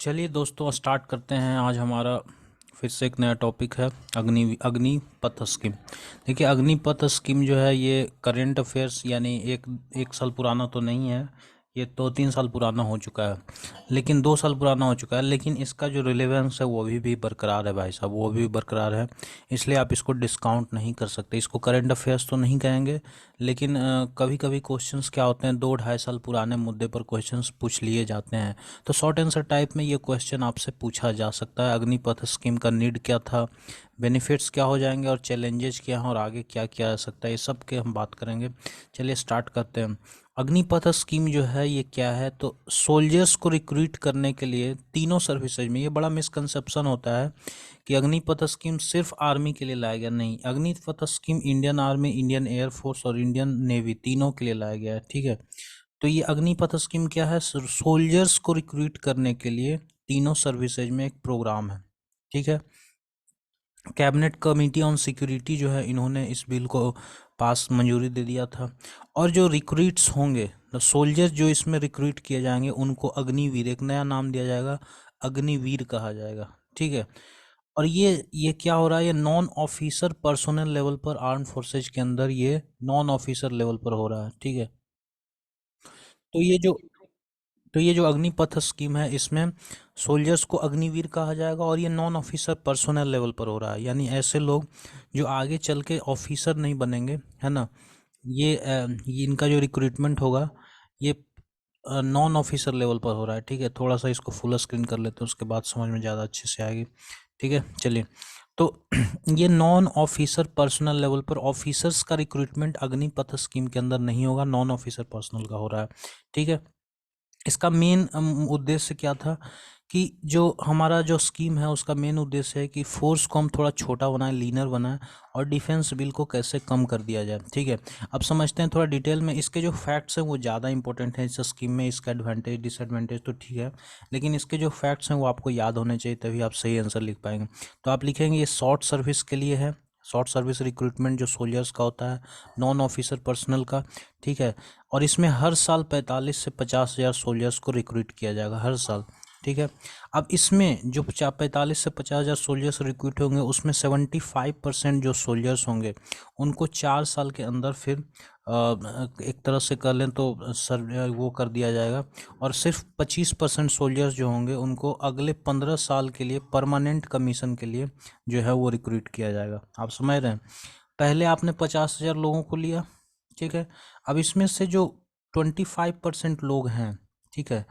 चलिए दोस्तों स्टार्ट करते हैं। आज हमारा फिर से एक नया टॉपिक है अग्निपथ स्कीम। देखिए अग्निपथ स्कीम जो है ये करंट अफेयर्स यानी एक एक साल पुराना तो नहीं है। ये 2-3 साल पुराना हो चुका है, लेकिन 2 साल पुराना हो चुका है, लेकिन इसका जो रिलेवेंस है वो भी बरकरार है भाई साहब, वो भी बरकरार है। इसलिए आप इसको डिस्काउंट नहीं कर सकते। इसको करंट अफेयर्स तो नहीं कहेंगे, लेकिन कभी कभी क्वेश्चंस क्या होते हैं, 2-2.5 साल पुराने मुद्दे पर क्वेश्चंस पूछ लिए जाते हैं। तो शॉर्ट आंसर टाइप में ये क्वेश्चन आपसे पूछा जा सकता है। अग्निपथ स्कीम का नीड क्या था, बेनिफिट्स क्या हो जाएंगे और चैलेंजेस क्या हैं और आगे क्या किया जा सकता है, ये सब के हम बात करेंगे। चलिए स्टार्ट करते हैं। अग्निपथ स्कीम जो है ये क्या है, तो सोल्जर्स को रिक्रूट करने के लिए तीनों सर्विसेज में, ये बड़ा मिसकंसेप्शन होता है कि अग्निपथ स्कीम सिर्फ आर्मी के लिए लाया गया। नहीं, Agnipath scheme Indian army, Indian air force और इंडियन नेवी तीनों के लिए लाया गया है। ठीक है, तो ये अग्निपथ स्कीम क्या है, सोल्जर्स को रिक्रूट करने के लिए तीनों सर्विसेज में एक प्रोग्राम है। ठीक है, कैबिनेट कमेटी ऑन सिक्योरिटी जो है इन्होंने इस बिल को पास मंजूरी दे दिया था। और जो रिक्रूट्स होंगे, सोल्जर्स जो इसमें रिक्रूट किए जाएंगे उनको अग्निवीर, एक नया नाम दिया जाएगा, अग्निवीर कहा जाएगा। ठीक है, और ये क्या हो रहा है, ये नॉन ऑफिसर पर्सोनल लेवल पर, आर्म फोर्सेज के अंदर ये नॉन ऑफिसर लेवल पर हो रहा है। ठीक है, तो ये जो तो ये जो अग्निपथ स्कीम है इसमें सोल्जर्स को अग्निवीर कहा जाएगा, और ये नॉन ऑफिसर पर्सोनल लेवल पर हो रहा है, यानी ऐसे लोग जो आगे चल के ऑफिसर नहीं बनेंगे, है ना। ये इनका जो रिक्रूटमेंट होगा ये नॉन ऑफिसर लेवल पर हो रहा है। ठीक है, थोड़ा सा इसको फुल स्क्रीन कर लेते हैं, उसके बाद समझ में ज़्यादा अच्छे से आएगी। ठीक है, चलिए। तो ये नॉन ऑफिसर पर्सनल लेवल पर ऑफिसर्स का रिक्रूटमेंट अग्निपथ स्कीम के अंदर नहीं होगा, नॉन ऑफिसर पर्सनल का हो रहा है। ठीक है, इसका मेन उद्देश्य क्या था कि जो हमारा जो स्कीम है उसका मेन उद्देश्य है कि फोर्स को हम थोड़ा छोटा बनाएं, लीनर बनाएं, और डिफेंस बिल को कैसे कम कर दिया जाए। ठीक है, अब समझते हैं थोड़ा डिटेल में। इसके जो फैक्ट्स हैं वो ज़्यादा इंपॉर्टेंट है इस स्कीम में। इसका एडवांटेज डिसएडवांटेज तो ठीक है, लेकिन इसके जो फैक्ट्स हैं वो आपको याद होने चाहिए, तभी आप सही आंसर लिख पाएंगे। तो आप लिखेंगे ये शॉर्ट सर्विस के लिए है, शॉर्ट सर्विस रिक्रूटमेंट जो सोल्जर्स का होता है, नॉन ऑफिसर पर्सनल का। ठीक है, और इसमें हर साल 45 से 50 हज़ार सोल्जर्स को रिक्रूट किया जाएगा हर साल। ठीक है, अब इसमें जो 45 से 50 हज़ार सोल्जर्स रिक्रूट होंगे उसमें 75% जो सोल्जर्स होंगे उनको 4 साल के अंदर फिर एक तरह से कर लें तो सर वो कर दिया जाएगा। और सिर्फ 25% सोल्जर्स जो होंगे उनको अगले 15 साल के लिए परमानेंट कमीशन के लिए जो है वो रिक्रूट किया जाएगा। आप समझ रहे हैं, पहले आपने 50 हज़ार लोगों को लिया। ठीक है, अब इसमें से जो 25% लोग हैं, ठीक है,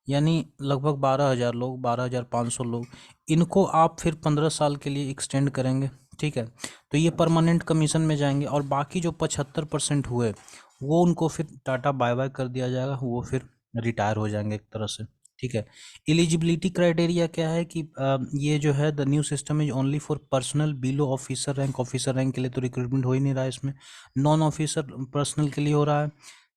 यानी लगभग 12 हज़ार लोग, 12,500 लोग, इनको आप फिर 15 साल के लिए एक्सटेंड करेंगे। ठीक है, तो ये परमानेंट कमीशन में जाएंगे, और बाकी जो 75% हुए वो उनको फिर टाटा बाय बाय कर दिया जाएगा, वो फिर रिटायर हो जाएंगे एक तरह से। ठीक है, एलिजिबिलिटी क्राइटेरिया क्या है कि ये जो है the new system is only for personal below officer rank. Officer rank के लिए तो रिक्रूटमेंट हो ही नहीं रहा है इसमें, नॉन ऑफिसर पर्सनल के लिए हो रहा है।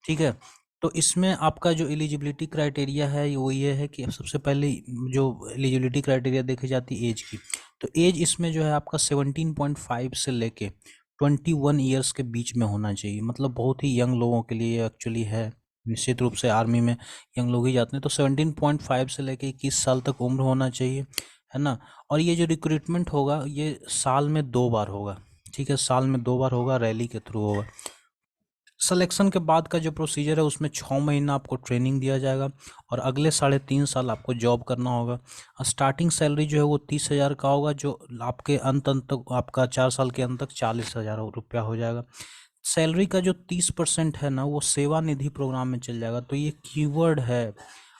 ठीक है, तो इसमें आपका जो एलिजिबिलिटी क्राइटेरिया है वो ये है कि सबसे पहले जो एलिजिबिलिटी क्राइटेरिया देखी जाती है एज की, तो एज इसमें जो है आपका 17.5 से लेके 21 ईयर्स के बीच में होना चाहिए। मतलब बहुत ही यंग लोगों के लिए एक्चुअली है, निश्चित रूप से आर्मी में यंग लोग ही जाते हैं। तो 17.5 से लेके 21 साल तक उम्र होना चाहिए, है ना। और ये जो रिक्रूटमेंट होगा ये साल में 2 बार होगा। ठीक है, साल में 2 बार होगा, रैली के थ्रू होगा। सिलेक्शन के बाद का जो प्रोसीजर है उसमें 6 महीना आपको ट्रेनिंग दिया जाएगा, और अगले 3.5 साल आपको जॉब करना होगा। और स्टार्टिंग सैलरी जो है वो 30 हज़ार का होगा, जो आपके अंत तक आपका 4 साल के अंत तक 40 हज़ार रुपया हो जाएगा। सैलरी का जो 30% है ना वो सेवानिधि प्रोग्राम में चल जाएगा। तो ये कीवर्ड है,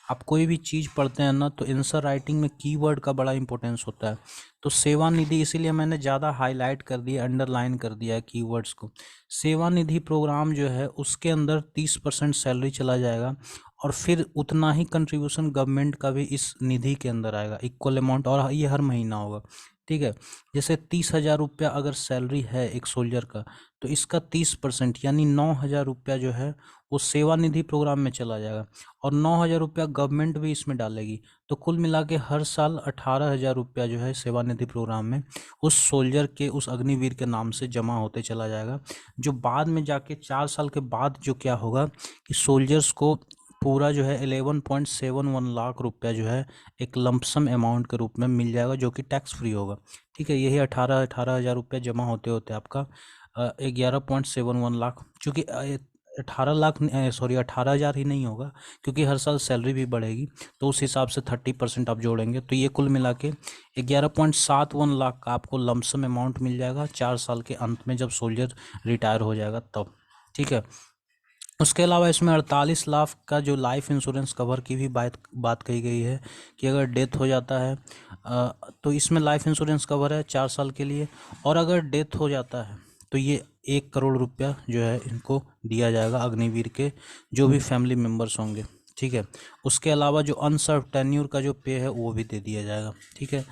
आप कोई भी चीज़ पढ़ते हैं ना तो आंसर राइटिंग में कीवर्ड का बड़ा इंपॉर्टेंस होता है। तो सेवानिधि इसीलिए मैंने ज़्यादा हाईलाइट कर दिया, अंडरलाइन कर दिया है कीवर्ड्स को। सेवानिधि प्रोग्राम जो है उसके अंदर 30% सैलरी चला जाएगा, और फिर उतना ही कंट्रीब्यूशन गवर्नमेंट का भी इस निधि के अंदर आएगा, इक्वल अमाउंट, और ये हर महीना होगा। ठीक है, जैसे 30 हज़ार रुपया अगर सैलरी है एक सोल्जर का, तो इसका 30% यानी 9 हज़ार रुपया जो है वो सेवानिधि प्रोग्राम में चला जाएगा, और 9 हज़ार रुपया गवर्नमेंट भी इसमें डालेगी। तो कुल मिला के हर साल 18 हज़ार रुपया जो है सेवानिधि प्रोग्राम में उस सोल्जर के, उस अग्निवीर के नाम से जमा होते चला जाएगा। जो बाद में जाके 4 साल के बाद जो क्या होगा कि सोल्जर्स को पूरा जो है 11.71 लाख रुपया जो है एक लंपसम अमाउंट के रूप में मिल जाएगा, जो कि टैक्स फ्री होगा। ठीक है, यही 18 हज़ार रुपया जमा होते होते आपका 11.71 लाख, चूँकि 18 लाख, सॉरी 18 हज़ार ही नहीं होगा, क्योंकि हर साल सैलरी भी बढ़ेगी, तो उस हिसाब से 30% आप जोड़ेंगे, तो ये कुल मिला के 11.71 लाख का आपको लमसम अमाउंट मिल जाएगा 4 साल के अंत में, जब सोल्जर रिटायर हो जाएगा तब। ठीक है, उसके अलावा इसमें 48 लाख का जो लाइफ इंश्योरेंस कवर की भी बात कही गई है, कि अगर डेथ हो जाता है तो इसमें लाइफ इंश्योरेंस कवर है 4 साल के लिए, और अगर डेथ हो जाता है तो ये 1 करोड़ रुपया जो है इनको दिया जाएगा, अग्निवीर के जो भी फैमिली मेम्बर्स होंगे। ठीक है, उसके अलावा जो अनसर्व टेन्योर का जो पे है वो भी दे दिया जाएगा। ठीक है,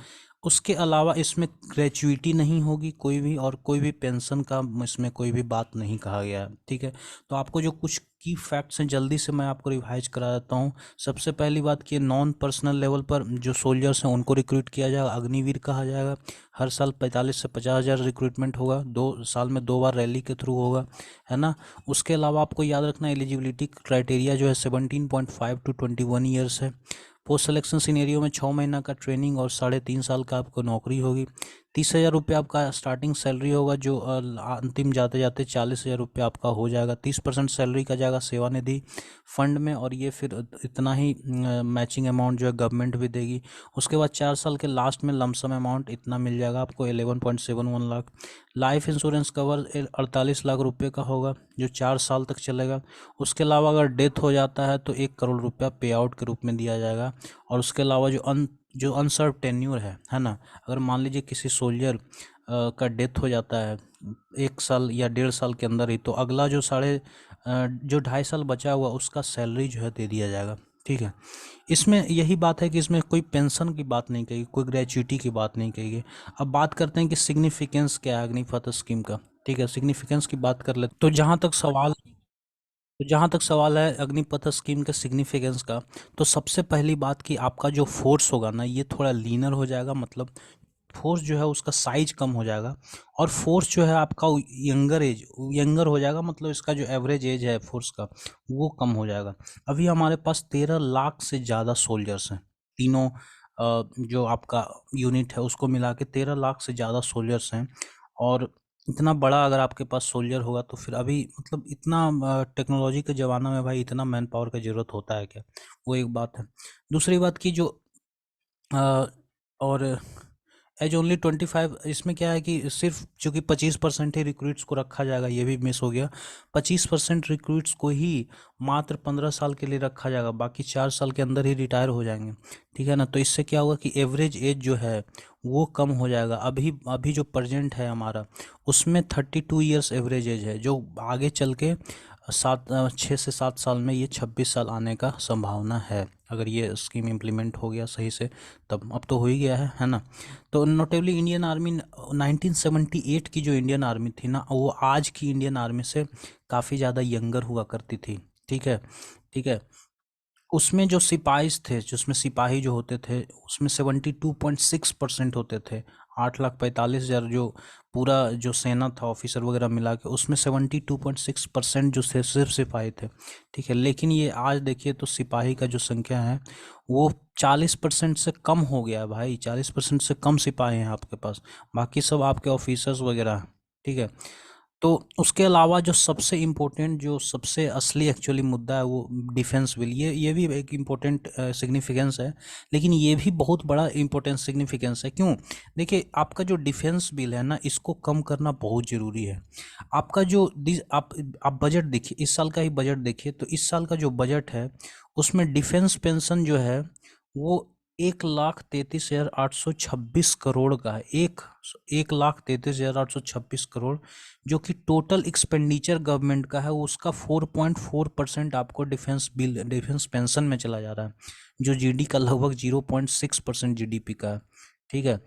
उसके अलावा इसमें ग्रेचुइटी नहीं होगी कोई भी, और कोई भी पेंशन का इसमें कोई भी बात नहीं कहा गया है। ठीक है, तो आपको जो कुछ की फैक्ट्स हैं जल्दी से मैं आपको रिवाइज करा देता हूँ। सबसे पहली बात कि नॉन पर्सनल लेवल पर जो सोल्जर्स हैं उनको रिक्रूट किया जाएगा, अग्निवीर कहा जाएगा। हर साल 45 से 50 हज़ार रिक्रूटमेंट होगा, 2 साल में 2 बार रैली के थ्रू होगा, है ना। उसके अलावा आपको याद रखना एलिजिबिलिटी क्राइटेरिया जो है 17.5 टू 21 ईयर्स है। पोस्ट सिलेक्शन सिनेरियो में 6 महीना का ट्रेनिंग और 3.5 साल का आपको नौकरी होगी। 30 हज़ार रुपये आपका स्टार्टिंग सैलरी होगा, जो अंतिम जाते जाते 40 हज़ार रुपये आपका हो जाएगा। 30% सैलरी का जाएगा सेवानिधि फंड में, और ये फिर इतना ही मैचिंग अमाउंट जो है गवर्नमेंट भी देगी। उसके बाद 4 साल के लास्ट में लमसम अमाउंट इतना मिल जाएगा आपको 11.71 lakh. Life insurance cover 48 lakh रुपये का होगा, जो 4 साल तक चलेगा। उसके अलावा अगर डेथ हो जाता है तो 1 करोड़ रुपया पे आउट के रूप में दिया जाएगा। और उसके अलावा जो अनसर्व टेन्योर है ना, अगर मान लीजिए किसी सोल्जर का डेथ हो जाता है 1 साल या 1.5 साल के अंदर ही, तो अगला जो 2.5 साल बचा हुआ उसका सैलरी जो है दे दिया जाएगा। ठीक है, इसमें यही बात है कि इसमें कोई पेंशन की बात नहीं कही, कोई ग्रेच्युटी की बात नहीं कही गई। अब बात करते हैं कि सिग्निफिकेंस क्या है अग्निपथ स्कीम का। ठीक है, सिग्निफिकेंस की बात कर ले, तो जहाँ तक सवाल है अग्निपथ स्कीम के सिग्निफिकेंस का, तो सबसे पहली बात कि आपका जो फोर्स होगा ना ये थोड़ा लीनर हो जाएगा, मतलब फोर्स जो है उसका साइज कम हो जाएगा, और फोर्स जो है आपका यंगर हो जाएगा, मतलब इसका जो एवरेज एज है फोर्स का वो कम हो जाएगा। अभी हमारे पास 13 लाख से ज़्यादा सोल्जर्स हैं, तीनों जो आपका यूनिट है उसको मिला के 13 लाख से ज़्यादा सोल्जर्स हैं। और इतना बड़ा अगर आपके पास सोल्जर होगा तो फिर अभी मतलब इतना टेक्नोलॉजी के ज़माना में भाई इतना मैन पावर का ज़रूरत होता है क्या, वो एक बात है। दूसरी बात की जो अ, और एज ओनली 25, इसमें क्या है कि सिर्फ चूँकि 25% ही रिक्रूट्स को रखा जाएगा, ये भी मिस हो गया। 25% रिक्रूट्स को ही मात्र 15 साल के लिए रखा जाएगा, बाकी 4 साल के अंदर ही रिटायर हो जाएंगे। ठीक है ना, तो इससे क्या होगा कि एवरेज एज जो है वो कम हो जाएगा। अभी अभी जो प्रेजेंट है हमारा उसमें 32 ईयर्स एवरेज एज है, जो आगे चल के 6 से 7 साल में ये 26 साल आने का संभावना है, अगर ये स्कीम इम्प्लीमेंट हो गया सही से तब। अब तो हो ही गया है ना। तो नोटेबली इंडियन आर्मी 1978 की जो इंडियन आर्मी थी ना, वो आज की इंडियन आर्मी से काफ़ी ज़्यादा यंगर हुआ करती थी। ठीक है, ठीक है। उसमें जो सिपाहीस थे, जिसमें सिपाही जो होते थे उसमें 72.6% होते थे। 8,45,000 जो पूरा जो सेना था ऑफिसर वगैरह मिला के, उसमें 72.6% जो सिर्फ सिपाही थे। ठीक है, लेकिन ये आज देखिए तो सिपाही का जो संख्या है वो 40% से कम हो गया है भाई। 40% से कम सिपाही हैं आपके पास, बाकी सब आपके ऑफिसर्स वगैरह हैं। ठीक है, तो उसके अलावा जो सबसे इम्पोर्टेंट, जो सबसे असली एक्चुअली मुद्दा है वो डिफेंस बिल, ये भी एक इम्पोर्टेंट सिग्निफिकेंस है, लेकिन ये भी बहुत बड़ा इम्पोर्टेंट सिग्निफिकेंस है। क्यों? देखिए, आपका जो डिफेंस बिल है ना इसको कम करना बहुत ज़रूरी है। आपका जो आप बजट देखिए, इस साल का ही बजट देखिए, तो इस साल का जो बजट है उसमें डिफेंस पेंशन जो है वो 1,33,826 करोड़ का है। 1,33,826 करोड़, जो कि टोटल एक्सपेंडिचर गवर्नमेंट का है उसका 4.4% आपको डिफेंस पेंशन में चला जा रहा है, जो जीडी का लगभग 0.6% जीडीपी का है। ठीक है,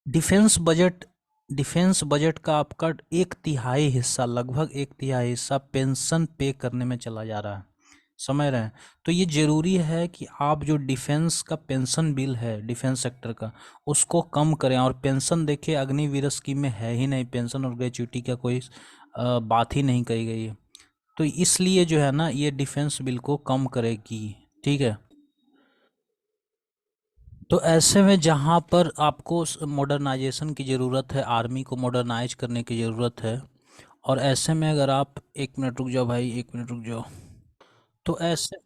डिफेंस बजट डिफेंस बजट का आपका 1/3 हिस्सा, लगभग 1/3 हिस्सा पेंशन पे करने में चला जा रहा है, समझ रहे हैं। तो ये ज़रूरी है कि आप जो डिफेंस का पेंशन बिल है डिफेंस सेक्टर का उसको कम करें। और पेंशन देखिए अग्निवीर स्कीम में है ही नहीं, पेंशन और ग्रेच्युटी का कोई बात ही नहीं कही गई है। तो इसलिए जो है ना ये डिफेंस बिल को कम करेगी। ठीक है। तो ऐसे में जहाँ पर आपको मॉडर्नाइजेशन की ज़रूरत है, आर्मी को मॉडर्नाइज करने की ज़रूरत है, और ऐसे में अगर आप, एक मिनट रुक जाओ भाई, एक मिनट रुक जाओ। तो ऐसे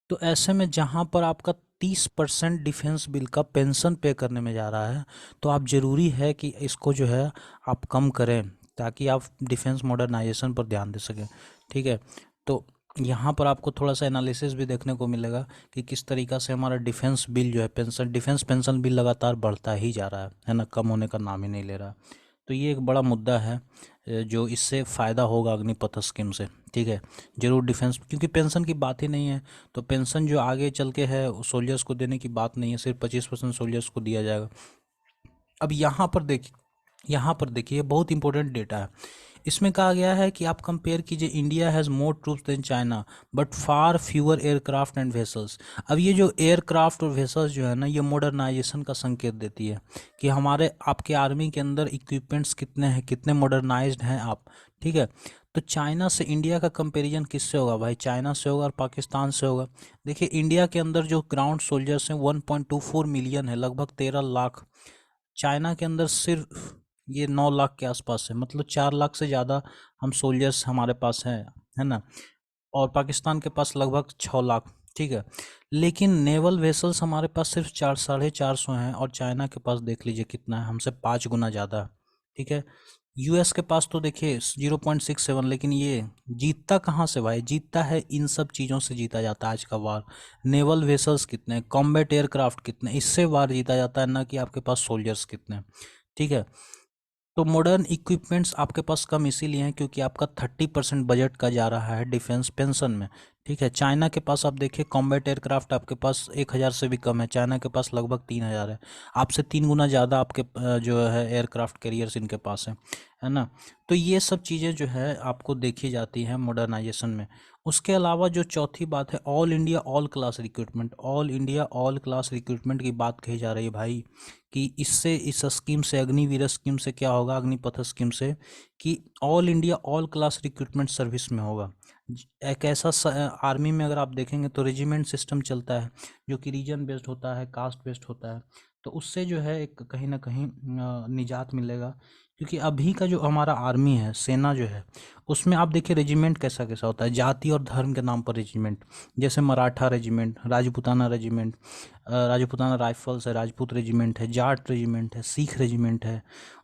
तो ऐसे में जहाँ पर आपका 30% डिफेंस बिल का पेंशन पे करने में जा रहा है, तो आप ज़रूरी है कि इसको जो है आप कम करें, ताकि आप डिफेंस मॉडर्नाइजेशन पर ध्यान दे सकें। ठीक है। तो यहाँ पर आपको थोड़ा सा एनालिसिस भी देखने को मिलेगा कि किस तरीक़ा से हमारा डिफेंस बिल जो है, डिफेंस पेंशन बिल लगातार बढ़ता ही जा रहा है ना, कम होने का नाम ही नहीं ले रहा। तो ये एक बड़ा मुद्दा है, जो इससे फ़ायदा होगा अग्निपथ स्कीम से। ठीक है। जरूर डिफेंस, क्योंकि पेंशन की बात ही नहीं है, तो पेंशन जो आगे चल के है सोल्जर्स को देने की बात नहीं है, सिर्फ 25% सोल्जर्स को दिया जाएगा। अब यहाँ पर देखिए बहुत इंपॉर्टेंट डेटा है। इसमें कहा गया है कि आप कंपेयर कीजिए, India has more troops than China but far fewer aircraft and vessels. अब ये जो एयरक्राफ्ट और वेसल्स जो है ना, ये मॉडर्नाइजेशन का संकेत देती है कि हमारे आपके आर्मी के अंदर इक्विपमेंट्स कितने हैं, कितने मॉडर्नाइज्ड हैं आप। ठीक है। तो चाइना से इंडिया का कंपैरिजन किससे होगा भाई? चाइना से होगा और पाकिस्तान से होगा। देखिए इंडिया के अंदर जो ग्राउंड सोल्जर्स हैं 1.24 मिलियन है, लगभग 13 लाख। चाइना के अंदर सिर्फ ये 9 लाख के आसपास है, मतलब 4 लाख से ज़्यादा हम सोल्जर्स हमारे पास हैं, है ना। और पाकिस्तान के पास लगभग 6 लाख। ठीक है। लेकिन नेवल वेसल्स हमारे पास सिर्फ 400-450 हैं, और चाइना के पास देख लीजिए कितना है, हमसे 5 गुना ज़्यादा है। ठीक है। यूएस के पास तो देखिए 0.67, लेकिन ये जीतता कहाँ से भाई? जीतता है इन सब चीज़ों से जीता जाता है आज का वार। नेवल वेसल्स कितने, कॉम्बैट एयरक्राफ्ट कितने, इससे वार जीता जाता है, ना कि आपके पास सोल्जर्स कितने। ठीक है। तो मॉडर्न इक्विपमेंट्स आपके पास कम इसीलिए हैं क्योंकि आपका 30% बजट का जा रहा है डिफेंस पेंशन में। ठीक है। चाइना के पास आप देखिए कॉम्बैट एयरक्राफ्ट आपके पास 1,000 से भी कम है, चाइना के पास लगभग 3,000 है। आपसे 3 गुना ज़्यादा आपके जो है एयरक्राफ्ट कैरियर्स इनके पास है ना। तो ये सब चीज़ें जो है आपको देखी जाती हैं मॉडर्नाइजेशन में। उसके अलावा जो चौथी बात है, all India all class recruitment. All India all class recruitment की बात कही जा रही है भाई, कि इससे, इस स्कीम से, अग्निवीर स्कीम से क्या होगा, अग्निपथ स्कीम से, कि all India all class recruitment service में होगा। एक ऐसा आर्मी में अगर आप देखेंगे तो रेजिमेंट सिस्टम चलता है, जो कि रीजन बेस्ड होता है, कास्ट बेस्ड होता है। तो उससे जो है एक कहीं ना कहीं निजात मिलेगा, क्योंकि अभी का जो हमारा आर्मी है, सेना जो है, उसमें आप देखिए रेजिमेंट कैसा कैसा होता है, जाति और धर्म के नाम पर रेजिमेंट। जैसे Maratha regiment, Rajputana regiment, Rajputana rifles है, राजपूत रेजिमेंट है, जाट रेजिमेंट है, सिख रेजिमेंट है।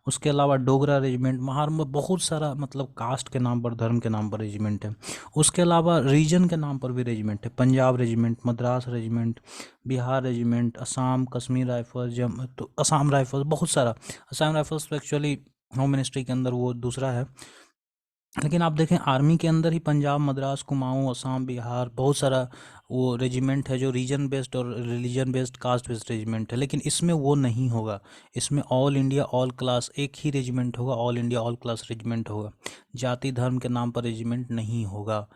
उसके अलावा डोगरा रेजिमेंट, महार में बहुत सारा, मतलब कास्ट के नाम पर, धर्म के नाम पर रेजिमेंट है। उसके अलावा रीजन के नाम पर भी रेजिमेंट है, Punjab regiment, Madras regiment, Bihar regiment, Assam Kashmir rifles, तो असम राइफल्स, बहुत सारा। असम राइफल्स तो एक्चुअली होम मिनिस्ट्री के अंदर वो दूसरा है, लेकिन आप देखें आर्मी के अंदर ही पंजाब, मद्रास, कुमाऊं, असम, बिहार, बहुत सारा वो रेजिमेंट है जो रीजन बेस्ड और religion based, caste based regiment है। लेकिन इसमें वो नहीं होगा, इसमें ऑल इंडिया ऑल क्लास एक ही रेजिमेंट होगा, all India all class regiment होगा, जाति धर्म के नाम पर रेजिमेंट नहीं होगा।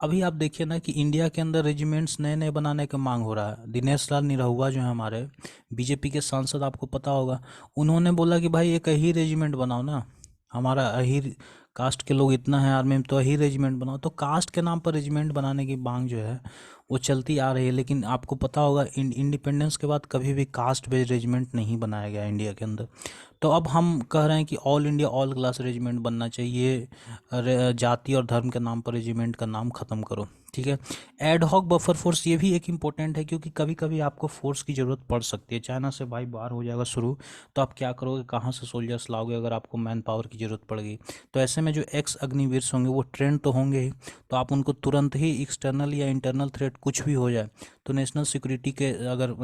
अभी आप देखिए ना कि इंडिया के अंदर रेजिमेंट्स नए नए बनाने की मांग हो रहा है। दिनेश लाल निरहुआ जो है हमारे बीजेपी के सांसद, आपको पता होगा, उन्होंने बोला कि भाई एक ही रेजिमेंट बनाओ ना, हमारा अहीर कास्ट के लोग इतना है आर्मी में, तो अहीर रेजिमेंट बनाओ। तो कास्ट के नाम पर रेजिमेंट बनाने की मांग जो है वो चलती आ रही है, लेकिन आपको पता होगा इंडिपेंडेंस के बाद कभी भी कास्ट बेस्ड रेजिमेंट नहीं बनाया गया इंडिया के अंदर। तो अब हम कह रहे हैं कि all India all class regiment बनना चाहिए, जाति और धर्म के नाम पर रेजिमेंट का नाम ख़त्म करो। ठीक है। एड हॉक बफर फोर्स, ये भी एक इम्पोर्टेंट है, क्योंकि कभी कभी आपको फोर्स की ज़रूरत पड़ सकती है। चाइना से भाई बाहर हो जाएगा शुरू, तो आप क्या करोगे, कहाँ से सोल्जर्स लाओगे अगर आपको मैन पावर की ज़रूरत पड़ गई? तो ऐसे में जो एक्स अग्निवीर होंगे वो ट्रेंड तो होंगे ही, तो आप उनको तुरंत ही एक्सटर्नल या इंटरनल थ्रेट कुछ भी हो जाए, तो नेशनल सिक्योरिटी के अगर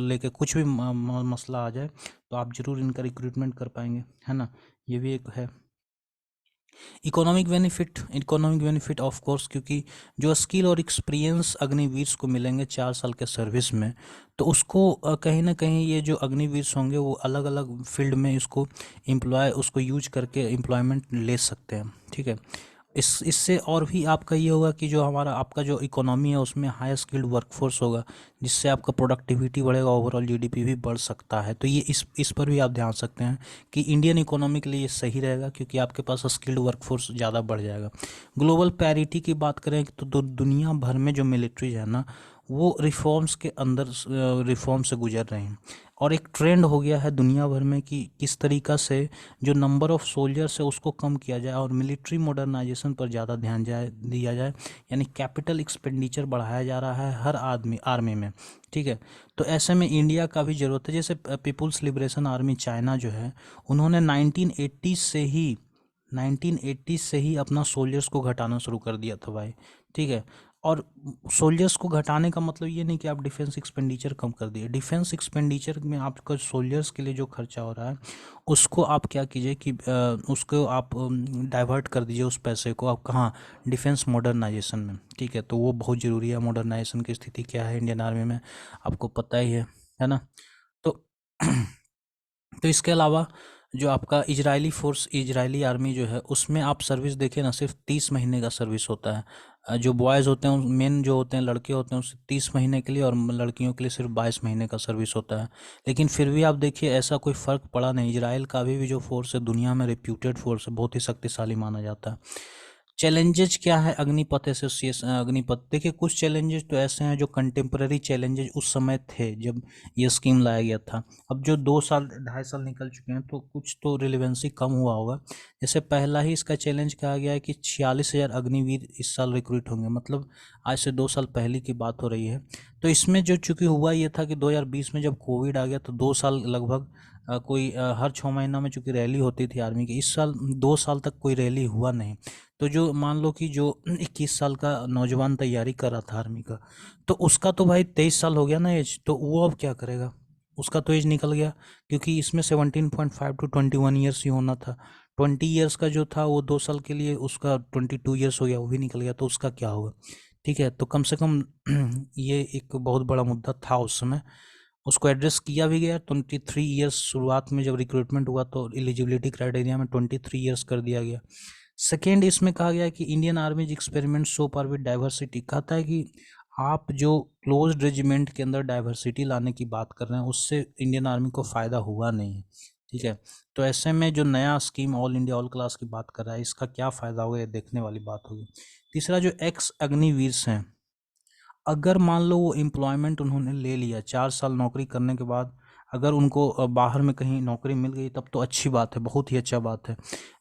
लेके कुछ भी मसला आ जाए, तो आप ज़रूर इनका रिक्रूटमेंट कर पाएंगे, है ना। ये भी एक है। इकोनॉमिक बेनिफिट ऑफ कोर्स, क्योंकि जो स्किल और एक्सपीरियंस अग्निवीर्स को मिलेंगे 4 साल के सर्विस में, तो उसको कहीं ना कहीं ये जो अग्निवीर्स होंगे वो अलग अलग फील्ड में इसको उसको यूज करके एम्प्लॉयमेंट ले सकते हैं। ठीक है। इससे और भी आपका ये होगा कि जो हमारा आपका जो इकोनॉमी है उसमें हाई स्किल्ड वर्कफोर्स होगा, जिससे आपका प्रोडक्टिविटी बढ़ेगा, ओवरऑल जीडीपी भी बढ़ सकता है। तो ये इस पर भी आप ध्यान सकते हैं कि इंडियन इकोनॉमी के लिए ये सही रहेगा, क्योंकि आपके पास स्किल्ड वर्कफोर्स ज़्यादा बढ़ जाएगा। ग्लोबल पैरिटी की बात करें तो दुनिया भर में जो मिलिट्रीज है ना, वो रिफॉर्म्स के अंदर रिफॉर्म से गुजर रहे हैं। और एक ट्रेंड हो गया है दुनिया भर में कि किस तरीक़ा से जो नंबर ऑफ़ सोल्जर्स है उसको कम किया जाए और मिलिट्री मॉडर्नाइजेशन पर ज़्यादा ध्यान दिया जाए। यानी कैपिटल एक्सपेंडिचर बढ़ाया जा रहा है हर आदमी आर्मी में। ठीक है। तो ऐसे में इंडिया का भी ज़रूरत है। जैसे पीपुल्स लिबरेशन आर्मी चाइना जो है, उन्होंने 1980 से ही अपना सोल्जर्स को घटाना शुरू कर दिया था भाई। ठीक है। और सोल्जर्स को घटाने का मतलब ये नहीं कि आप डिफेंस एक्सपेंडिचर कम कर दिए। डिफेंस एक्सपेंडिचर में आपका सोल्जर्स के लिए जो खर्चा हो रहा है उसको आप क्या कीजिए कि उसको आप डाइवर्ट कर दीजिए, उस पैसे को आप कहाँ, डिफेंस मॉडर्नाइजेशन में। ठीक है। तो वो बहुत ज़रूरी है। मॉडर्नाइजेशन की स्थिति क्या है इंडियन आर्मी में, आपको पता ही है ना। तो तो इसके अलावा जो आपका इजरायली फोर्स, इजरायली आर्मी जो है, उसमें आप सर्विस देखें ना, सिर्फ 30 महीने का सर्विस होता है। जो बॉयज़ होते हैं, मेन जो होते हैं, लड़के होते हैं, उससे 30 महीने के लिए, और लड़कियों के लिए सिर्फ 22 महीने का सर्विस होता है। लेकिन फिर भी आप देखिए ऐसा कोई फ़र्क पड़ा नहीं। इजराइल का अभी भी जो फोर्स है दुनिया में रिप्यूटेड फोर्स है, बहुत ही शक्तिशाली माना जाता है। चैलेंजेज क्या है अग्निपथ एसोसिएशन, अग्निपथ, देखिए कुछ चैलेंजेस तो ऐसे हैं जो कंटेम्प्रेरी चैलेंजेस उस समय थे जब ये स्कीम लाया गया था। अब जो 2 साल 2.5 साल निकल चुके हैं तो कुछ तो रिलेवेंसी कम हुआ होगा। जैसे पहला ही इसका चैलेंज कहा गया है कि 46,000 अग्निवीर इस साल रिक्रूट होंगे, मतलब आज से 2 साल पहले की बात हो रही है। तो इसमें जो चूँकि हुआ ये था कि 2020 में जब कोविड आ गया तो 2 साल लगभग हर 6 महीना में चूँकि रैली होती थी आर्मी की, इस साल 2 साल तक कोई रैली हुआ नहीं। तो जो मान लो कि जो 21 साल का नौजवान तैयारी कर रहा था आर्मी का, तो उसका तो भाई 23 साल हो गया ना एज, तो वो अब क्या करेगा, उसका तो एज निकल गया। क्योंकि इसमें 17.5 टू 21 ईयर्स ही होना था। 20 ईयर्स का जो था वो 2 साल के लिए उसका 22 ईयर्स हो गया, वो भी निकल गया, तो उसका क्या होगा। ठीक है। तो कम से कम ये एक बहुत बड़ा मुद्दा था उस समय, उसको एड्रेस किया भी गया। 23 ईयर्स शुरुआत में जब रिक्रूटमेंट हुआ तो एलिजिबिलिटी क्राइटेरिया में 23 ईयर्स कर दिया गया। सेकेंड, इसमें कहा गया है कि Indian army experiment so far with diversity, कहता है कि आप जो क्लोज रेजिमेंट के अंदर डाइवर्सिटी लाने की बात कर रहे हैं उससे इंडियन आर्मी को फ़ायदा हुआ नहीं है। ठीक है। तो ऐसे में जो नया scheme all India all class की बात कर रहा है, इसका क्या फ़ायदा होगा, ये देखने वाली बात होगी। तीसरा, जो एक्स अग्निवीर्स हैं, अगर मान लो वो एम्प्लॉयमेंट उन्होंने ले लिया 4 साल नौकरी करने के बाद, अगर उनको बाहर में कहीं नौकरी मिल गई तब तो अच्छी बात है, बहुत ही अच्छा बात है।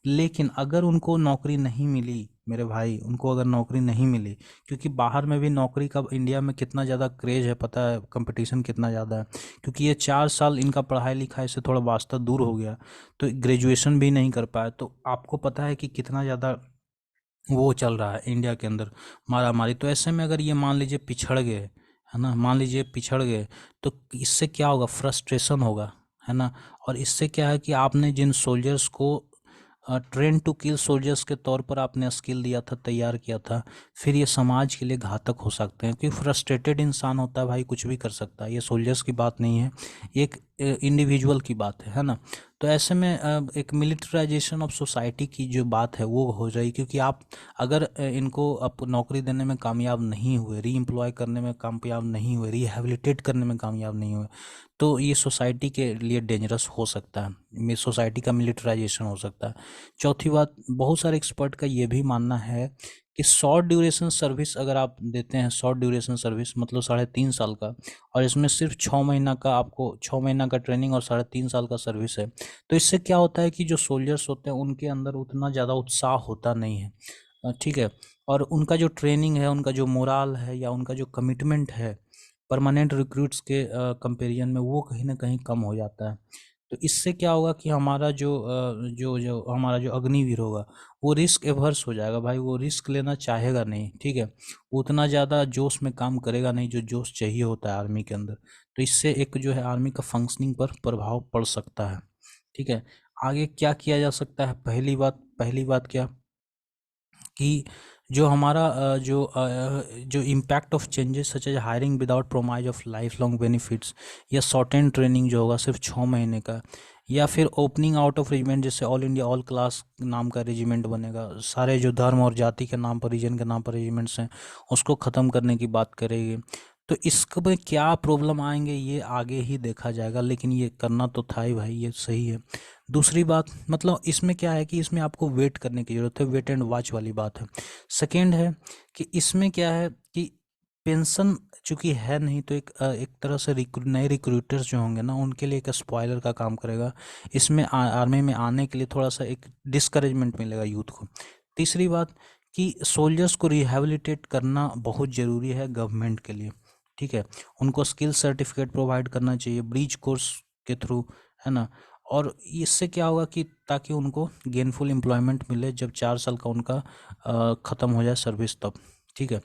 लेकिन अगर उनको नौकरी नहीं मिली मेरे भाई, उनको अगर नौकरी नहीं मिली, क्योंकि बाहर में भी नौकरी का इंडिया में कितना ज़्यादा क्रेज़ है, पता है कंपटीशन कितना ज़्यादा है। क्योंकि ये 4 साल इनका पढ़ाई लिखाई से थोड़ा वास्ता दूर हो गया, तो ग्रेजुएशन भी नहीं कर पाया, तो आपको पता है कि कितना ज़्यादा वो चल रहा है इंडिया के अंदर मारा मारी। तो ऐसे में अगर ये मान लीजिए पिछड़ गए, है ना, मान लीजिए पिछड़ गए, तो इससे क्या होगा, फ्रस्ट्रेशन होगा, है ना। और इससे क्या है कि आपने जिन सोल्जर्स को ट्रेन टू किल सोल्जर्स के तौर पर आपने स्किल दिया था, तैयार किया था, फिर ये समाज के लिए घातक हो सकते हैं। क्योंकि फ्रस्ट्रेटेड इंसान होता है भाई, कुछ भी कर सकता है। ये सोल्जर्स की बात नहीं है, एक इंडिविजुअल की बात है ना। तो ऐसे में एक मिलिटराइजेशन ऑफ सोसाइटी की जो बात है वो हो जाएगी। क्योंकि आप अगर इनको आप नौकरी देने में कामयाब नहीं हुए, री एम्प्लॉय करने में कामयाब नहीं हुए, रिहेबिलिटेट करने में कामयाब नहीं हुए, तो ये सोसाइटी के लिए डेंजरस हो सकता है, सोसाइटी का मिलिटराइजेशन हो सकता है। चौथी बात, बहुत सारे एक्सपर्ट का ये भी मानना है कि शॉर्ट ड्यूरेशन सर्विस अगर आप देते हैं, शॉर्ट ड्यूरेशन सर्विस मतलब 3.5 साल का, और इसमें सिर्फ 6 महीना का, आपको 6 महीना का ट्रेनिंग और 3.5 साल का सर्विस है, तो इससे क्या होता है कि जो सोल्जर्स होते हैं उनके अंदर उतना ज़्यादा उत्साह होता नहीं है। ठीक है। और उनका जो ट्रेनिंग है, उनका जो मोराल है, या उनका जो कमिटमेंट है परमानेंट रिक्रूट्स के कंपेरिजन में, वो कहीं ना कहीं कम हो जाता है। तो इससे क्या होगा कि हमारा जो हमारा जो अग्निवीर होगा वो रिस्क एवर्स हो जाएगा भाई, वो रिस्क लेना चाहेगा नहीं। ठीक है। उतना ज़्यादा जोश में काम करेगा नहीं जो जोश चाहिए होता है आर्मी के अंदर। तो इससे एक जो है आर्मी का फंक्शनिंग पर प्रभाव पड़ सकता है। ठीक है। आगे क्या किया जा सकता है, पहली बात क्या कि जो हमारा जो impact of changes such as hiring without promise of life long benefits, या शॉर्ट एंड ट्रेनिंग जो होगा सिर्फ 6 महीने का, या फिर ओपनिंग आउट ऑफ रेजिमेंट, जैसे ऑल इंडिया ऑल क्लास नाम का रेजिमेंट बनेगा, सारे जो धर्म और जाति के नाम पर, रीजन के नाम पर रेजिमेंट्स हैं उसको ख़त्म करने की बात करेगी। तो इसमें क्या प्रॉब्लम आएंगे ये आगे ही देखा जाएगा, लेकिन ये करना तो था ही भाई, ये सही है। दूसरी बात, मतलब इसमें क्या है कि इसमें आपको वेट करने की ज़रूरत है, वेट एंड वॉच वाली बात है। सेकेंड है कि इसमें क्या है कि पेंशन चूंकि है नहीं, तो एक तरह से नए रिक्रूटर्स जो होंगे ना उनके लिए एक स्पॉइलर का काम करेगा। इसमें आर्मी में आने के लिए थोड़ा सा एक डिस्करेजमेंट मिलेगा यूथ को। तीसरी बात कि सोल्जर्स को रिहेबिलिटेट करना बहुत ज़रूरी है गवर्नमेंट के लिए, ठीक है। उनको स्किल सर्टिफिकेट प्रोवाइड करना चाहिए ब्रीच कोर्स के थ्रू, है ना। और इससे क्या होगा कि ताकि उनको गेनफुल एम्प्लॉयमेंट मिले जब 4 साल का उनका ख़त्म हो जाए सर्विस तब, ठीक है।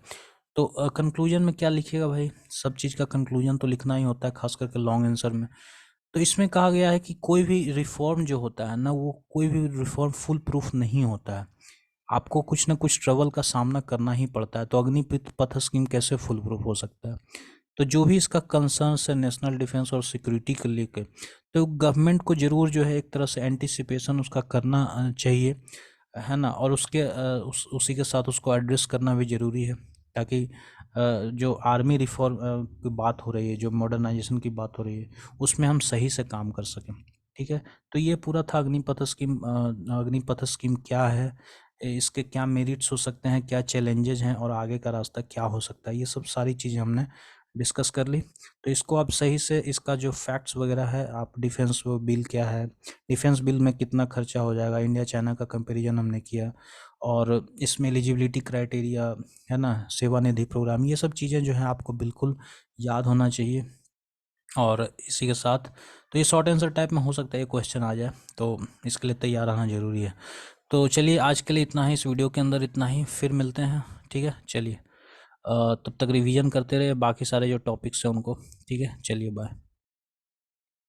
तो कंक्लूजन में क्या लिखिएगा भाई, सब चीज़ का कंक्लूजन तो लिखना ही होता है, खास करके लॉन्ग आंसर में। तो इसमें कहा गया है कि कोई भी रिफॉर्म जो होता है ना, वो कोई भी रिफॉर्म फुल प्रूफ नहीं होता है, आपको कुछ ना कुछ ट्रबल का सामना करना ही पड़ता है। तो अग्निपथ पथ स्कीम कैसे फुल प्रूफ हो सकता है? तो जो भी इसका कंसर्न्स है नेशनल डिफेंस और सिक्योरिटी को लेकर, तो गवर्नमेंट को ज़रूर जो है एक तरह से एंटिसिपेशन उसका करना चाहिए, है ना। और उसी के साथ उसको एड्रेस करना भी ज़रूरी है, ताकि जो आर्मी रिफॉर्म की बात हो रही है, जो मॉडर्नाइजेशन की बात हो रही है, उसमें हम सही से काम कर सकें, ठीक है। तो ये पूरा था अग्निपथ स्कीम। अग्निपथ स्कीम क्या है, इसके क्या मेरिट्स हो सकते हैं, क्या चैलेंजेज हैं, और आगे का रास्ता क्या हो सकता है, ये सब सारी चीज़ें हमने डिस्कस कर ली। तो इसको आप सही से, इसका जो फैक्ट्स वगैरह है, आप डिफेंस बिल क्या है, डिफेंस बिल में कितना खर्चा हो जाएगा, इंडिया चाइना का कंपैरिजन हमने किया, और इसमें एलिजिबिलिटी क्राइटेरिया, है ना, सेवानिधि प्रोग्राम, ये सब चीज़ें जो हैं आपको बिल्कुल याद होना चाहिए। और इसी के साथ तो ये शॉर्ट आंसर टाइप में हो सकता है ये क्वेश्चन आ जाए, तो इसके लिए तैयार रहना ज़रूरी है। तो चलिए आज के लिए इतना ही, इस वीडियो के अंदर इतना ही, फिर मिलते हैं, ठीक है। चलिए तब तक रिवीजन करते रहे बाकी सारे जो टॉपिक्स हैं उनको, ठीक है। चलिए बाय।